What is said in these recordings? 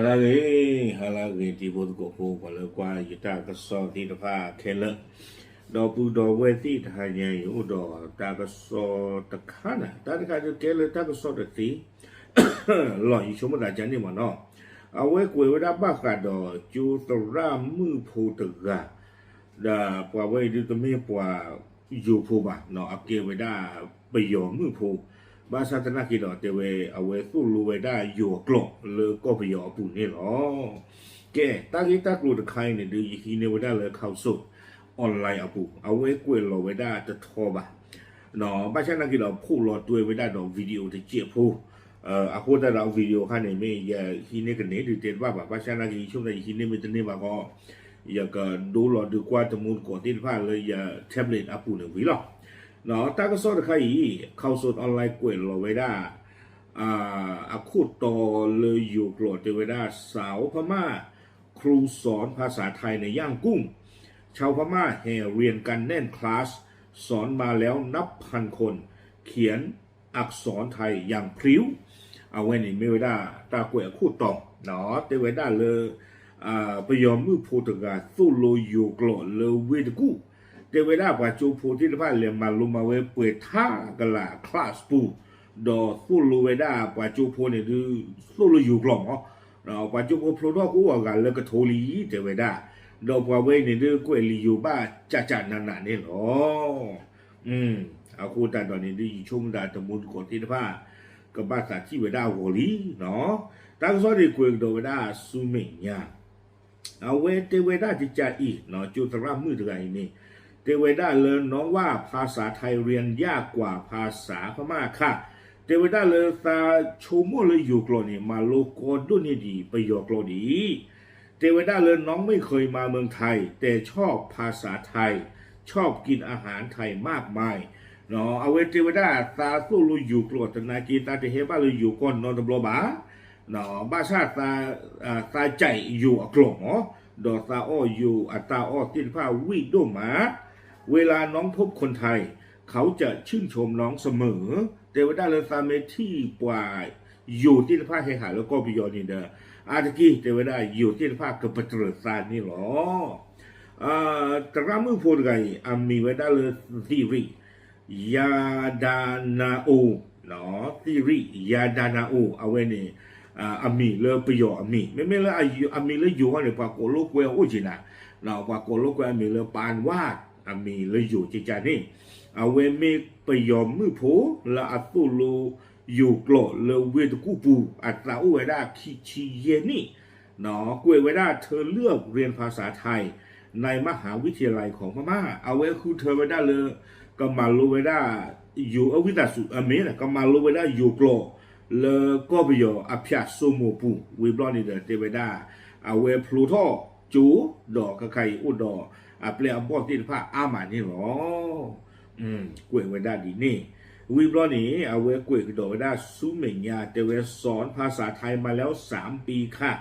halage ti bo ko po ko le kwa yita ka so ti da pha khele do pu do we ti tha nya yu do ta ka so ta kha na ta ka ke le ta ka so da ti lo yi chu ma da jan ni ma no a we kwe we da ba ka do chu to ra mu phu ta ga da pwa we di to me pwa yu phu ba no a ke we da pe yo mu phu ba sa ta na ki do te we a we su lu we da yu klo le ko pe yo pu ni lo ke ta ki ta klu ta khai ni di hi ne we da le khau suออนไลน์อาปูเอาไว้กวยเราไว้ได้จะทอบะเนาะบ้านฉันนักกีฬาพูดรอตัวไว้ได้ดอกวิดีโอที่เจี๊ยบพูอาพูดได้เราวิดีโอข้างในไม่อย่าทีนี้กันเนี่ยดูเด็ดว่าแบบบ้านฉันนักกีฬาช่วงในทีนี้ไม่ตัวนี้มาก็อย่าก็ดูรอดูกว่าจมูกก่อนที่พลาดเลยอย่าแท็บเล็ตอาปูหนึ่งวิหรอกเนาะถ้าก็สอนใครเข้าสอนออนไลน์กวยเราไว้ได้อาคูดต่อเลยอยู่กลอดไว้ได้สาวพม่าครูสอนภาษาไทยในย่างกุ้งชาวพม่าแห่เรียนกันแน่นคลาสสอนมาแล้วนับพันคนเขียนอักษรไทยอย่างพริ้วเอาไว้ในเมวดาตาเกวยคู่ต่อเนาะเตเวดาเลยไปยอมมือโพตกาสู้โลโยกลอเลยเวดกูเตเวดาปัจจุบันที่พาเรียนมาลงมาเวเปิดท่ากะลาคลาสปูดอสู้โลเวดาปัจจุบันเนี่ยคือสู้โลโยกลอเราปัจจุบันโปรดกูว่ากันเลยก็โทลีเตเวดาดอกว่าเว้ในเรื่องกวยลีอยู่บ้าจ่านานี่หรอเอาคู่ตาตอนนี้ที่ชุ่มดาตะมุนกดที่ผ้ากับบ้านสาที่เวดาหัวลีเนาะตั้งซ้อนที่กวยโดเวดาซูเมียเอาเวเตเวดาจิจ่าอีเนาะจุดระมือถึงไงนี่เตเวดาเลยน้องว่าภาษาไทยเรียนยากกว่าภาษาพม่าค่ะเตเวดาเลยตาชูโมเลยอยู่กลอนี่มาโลโกดุนี่ดีไปยอกลอดีเทวดาเลยน้องไม่เคยมาเมืองไทยแต่ชอบภาษาไทยชอบกินอาหารไทยมากมายเนาะเอาไว้เทวดาตาสู้ลุยอยู่กลัวตนากีตาเทเฮบ้าลุยอยู่ก่อนนอนตบลบาเนาะบ้าชาตาใจอยู่กลงเนาะดอกตาอ้ออยู่อัตตาอ้อติดผ้าวิดมาเวลาน้องพบคนไทยเขาจะชื่นชมน้องเสมอเทวดาเลยตาเมที่ปวายอยู่ที่ผ้าให้หายแล้วก็บิยอนี่เด้ออาตะกี้เทวดาอยู่ที่ภาคกับปัตตรสานนี่หรอตรามือพูดไงมีเวดาเลยทีรียาดานาโอเนาะทีรียาดานาโอเอาไว้เนี่ยมีเลยประโยชน์ไม่เลยมีเลยอยู่ว่าเนี่ยปากโกโลกเวลโอจินะเนาะปากโกโลกเวลมีเลยปานวาดมีเลยอยู่จิจานี่เอาไว้มีประโยชน์มือพูและอัตุโลอยู่กลอเลเวตกูปูอัตราอุเวดาคิชิเยนี่เนาะกวยเวดาเธอเลือกเรียนภาษาไทยในมหาวิทยาลัยของพม่าเอาไว้คือเธอเวดาเลยก็มาลูเวดาอยู่อวิตาสุอเมนะก็มาลูเวดาอยู่กลอเลก็ไปอยู่อภิอาโซโมปูวิบลอนี่เดเตเวดาเอาไว้พลูโตจูดอกกะไข่อุดอเปลี่ยนบอกที่พระอามานี่หรอกวยเวดาดีนี่วิบลอนี่เอาไว้กวยกระโดดได้ซูเมียเตเวสอนภาษาไทยมาแล้ว3 ปีค่ะ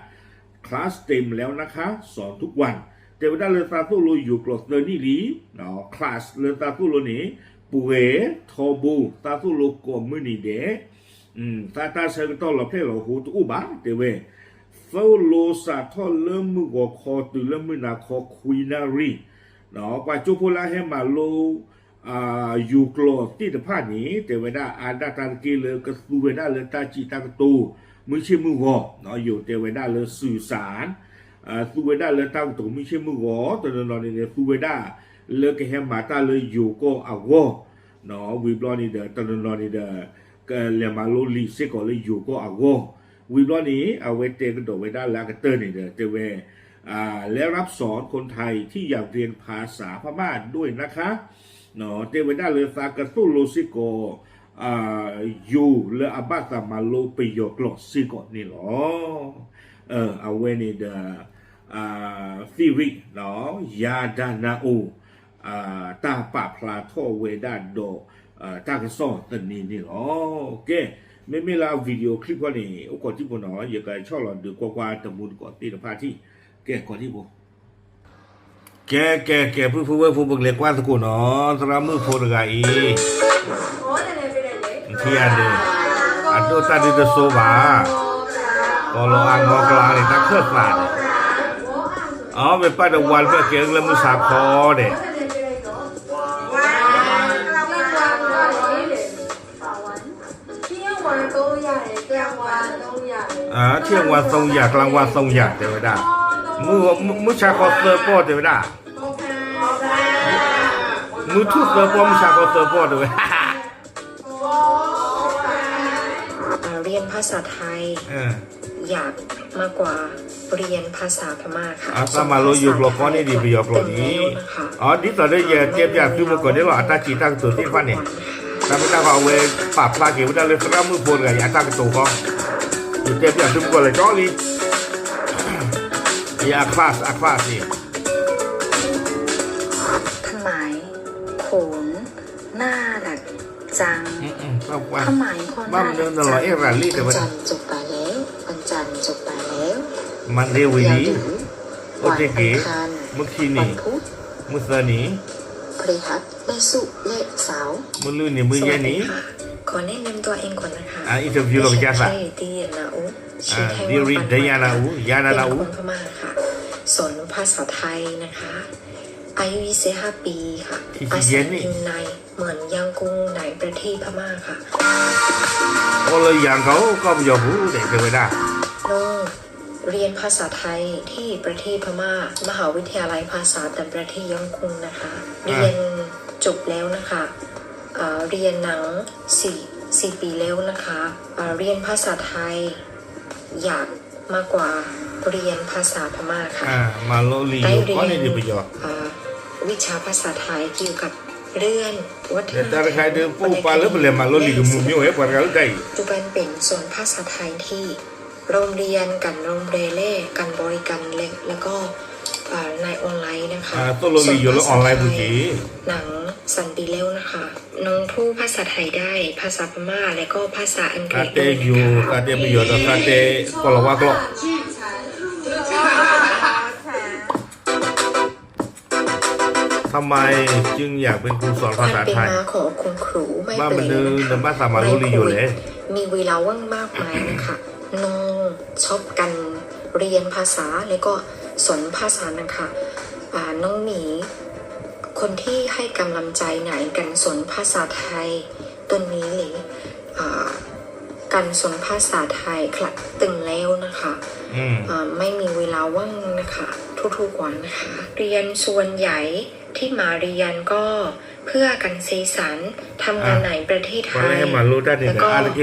คลาสเต็มแล้วนะคะสอนทุกวันเตเวดาเลตาตุโลอยู่กลอสเนนี่ลีเนาะคลาสเลตาตุโลนี่ปุเอทอบูตาตุโลกอมือนี่เดตาเซกตอลเพลโลหูตุบาเตเวโซโลซาทอเริ่มมือกอคอตุเริ่มมือนาคอคุยนารีเนาะปัจจุบันละให้มาโลอยู่กลอที่ตะพานี้แต่เวลาอาดาตากีเลยก็สูเวลาเลยตาจิตากตูมือเชื่อมือหัวเนาะอยู่แต่เวลาเลยสื่อสารสูเวลาเลยตาตูมือเชื่อมือหัวตอนนั้นเนี่ยสูเวลาเลยก็เห็นมาตาเลยอยู่ก็เอาหัวเนาะวิบลอนี่เด้อตอนนั้นนี่เด้อก็เรียกมาโลลิเซก็เลยอยู่ก็เอาหัววิบลอนี่เอาไว้เตะกันตัวเวลาแล้วก็เตอร์นี่เด้อแต่เวและรับสอนคนไทยที่อยากเรียนภาษาพม่าด้วยนะคะเนาะเทวดาเลยสากตุโลซิโกอยู่เลอาบาตามาโลไปยกลอซิโกนี่หรอเอาไว้ในเดซีรีเนาะยาดานาโอตาปะพลาโทเวดาโดตากระสอตันนี่หรอโอเคไม่ลาวิดีโอคลิปก่อนนี่โอ้ก่อนที่ผมเนาะอย่าไกลชอบหลอนดูกว่าตะมุนก่อนตีนพาที่แกก่อนที่ผมแกผู้บังเล็กว่าสกุลเนาะสระมือโพดกาอีที่อันเดอันโตตาดิตโซบา ก็รออ่างงอกลางนี่นักเคลื่อนศาสตร์อ๋อเป็นป้าตะวันเพื่อเกี่ยวกับมือสาคอเด็กเที่ยงวันทรงอยากกลางวันทรงอยากเดี๋ยวได้มือชาคอเซอร์โปเดี๋ยวได้มือทุกเซอร์โปมือชาคอเซอร์โปเดี๋ยวเรียนภาษาไทยอยากมากกว่าเรียนภาษาพม่าค่ะsama lo yuk lo koni di biok lo ni di tadi ya tiap ya tu muka dia lo atas cita tu ti fan ni tapi tak kau we pap lagi udah le seram mu pun ga ya atas tu ko tiap ya tu muka le jolly ya kelas ni ทำไมโขนน่ารักจังทำไมคนน่ารักจังวันจันทร์จบไปแล้ววันจันทร์จบไปแล้วมันเร็วดีโอเคมื้อคืนนี้มื้อเช้านี้พฤหัสและศุกร์และเสาร์มื้อลื่นนี่มื้อเย็นนี้ขอแนะนำตัวเองก่อนนะคะอินเตอร์วิวลงจ้าซะดีนาอูดีริดยานาอูคนพม่าค่ะสอนภาษาไทยนะคะอายุ25ปีค่ะอาศัยอยู่ในเหมือนยังกุ้งในประเทศพม่าค่ะโอ้เลยยังเขาก็ไม่ยอมรู้เด็กเลยนะน้องเรียนภาษาไทยที่ประเทศพม่ามหาวิทยาลัยภาษาต่างประเทศยังกุ้งนะคะเรียนจบแล้วนะคะเรียนหนัง4 ปีแล้วนะคะเรียนภาษาไทยอยากมากกว่าเรียนภาษาพม่าค่ะมาโลลีได้เรียนวิชาภาษาไทยเกี่ยวกับเรื่องวัฒนธรรมปัจจุบันเป็นส่วนภาษาไทยที่โรงเรียนกันโรงเรียนเล่กันบริการเล็กแล้วก็ในออนไลน์นะคะส่วนภาษาไทยหนังสันติเร็วนะคะน้องพูดภาษาไทยได้ภาษาพม่าและก็ภาษาอังกฤษด้วยนะคะทำไมจึงอยากเป็นครูสอนภาษาไทยเป็นมาของคุณครูไม่บ้านมันเดินบ้านสามาลุลีอยู่เลยมีเวลาว่างมากมายนะคะน้องชอบกันเรียนภาษาแล้วก็สอนภาษานะคะน้องหมีคนที่ให้กำลังใจไหนกันสอนภาษาไทยตัวนี้เลยการสอนภาษาไทยคลัดตึงแล้วนะคะไม่มีเวลาว่างนะคะทุกๆวันนะคะเรียนส่วนใหญ่ที่มาเรียนก็เพื่อการสื่อสารทำงานในประเทศไทยแล้วก็เรี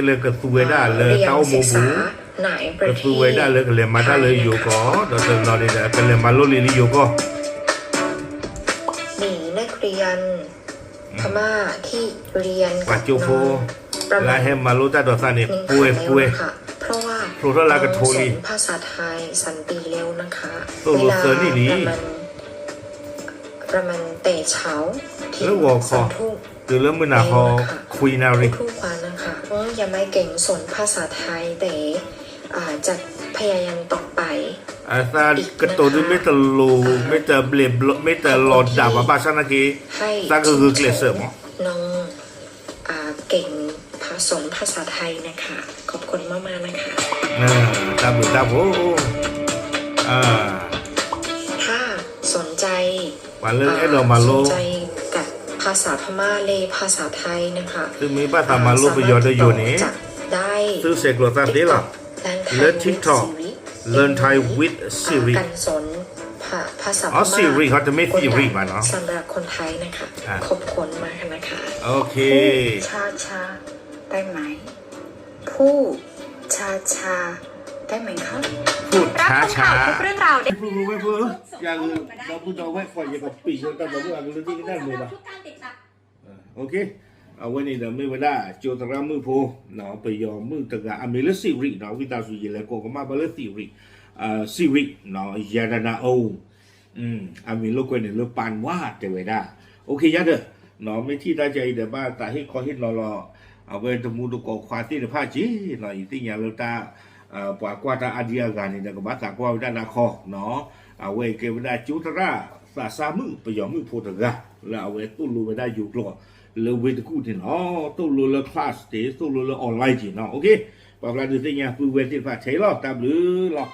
ยนศึกษาในประเทศมีนักเรียนพม่าที่เรียนกับน้องประมาณ1,000 ค่ะเพราะว่าสอนภาษาไทยสันติแล้วนะคะเวลาประมาณแต่เช้าที่2 ทุ่มคือเริ่มมือหนาคอคุยนาริทุกวันนะคะยังไม่เก่งสอนภาษาไทยแต่จะพยายามต่อไปซากระตุ้นไม่ตลูไม่ตเบลบไม่ตหลอดดาบภาษาหน้ากีซาคือเกลเสมน้องเก่งสอนภาษาไทยนะคะขอบคุณมากๆนะคะตาบุตาโบถ้าสนใจมาเรื่องไอ้ดอกมาโลสนใจกับภาษาพม่าเลยภาษาไทยนะคะซึ่งมีภาษามาโลประโยชน์ได้อยู่นี้ได้ซื้อเสกโลตัสได้หรอเลิศทิกทอกLearn Thai with Siri การสอนภาษาพม่าSiri เขาจะไม่ Siri มาเนาะสำหรับคนไทยนะคะขอบคุณมากนะคะโอเคช้าได้ไหมพูดช้าได้ไหมคะพูดช้าเรื่องราวได้พูดไม่พูดอย่างเราพูดเราไม่ค่อยอย่างกับปีเราแต่เราพูดอะไรที่ได้เลยป่ะโอเคเอาไว้นี่เดี๋ยวไม่ได้โจทย์รามือโพเนาะไปยอมมือตะกะอเมริสิริเนาะวิตาสุยิแล้วก็มาบาลสิริสิริเนาะยาดานาโออเมริโลกเนี่ยเราปานว่าแต่ไว้ได้โอเคยัดเด้อเนาะไม่ที่ได้ใจเดี๋ยวบ้าแต่ให้คอให้รอเอาไว้ตะมูตะกอควาที่เดี๋ยวพาจีเนาะอีที่อย่างเราตาปากว่าตาอาเดียกันนี่เดี๋ยวก็บ้าตากว่าวิตานาคอเนาะเอาไว้เก็บไว้ได้จุตระสามือไปยอมมือโพตะกะแล้วเอาไว้ตู้รูไว้ได้อยู่กลัวเลยเวทกูที่เนาะตู้รู้เลยคลาสเตสตู้รู้เลยออนไลน์จีเนาะโอเค ปอบลาดูสิญาปูเวติฟ้าใช้รอบตามหรือหรอก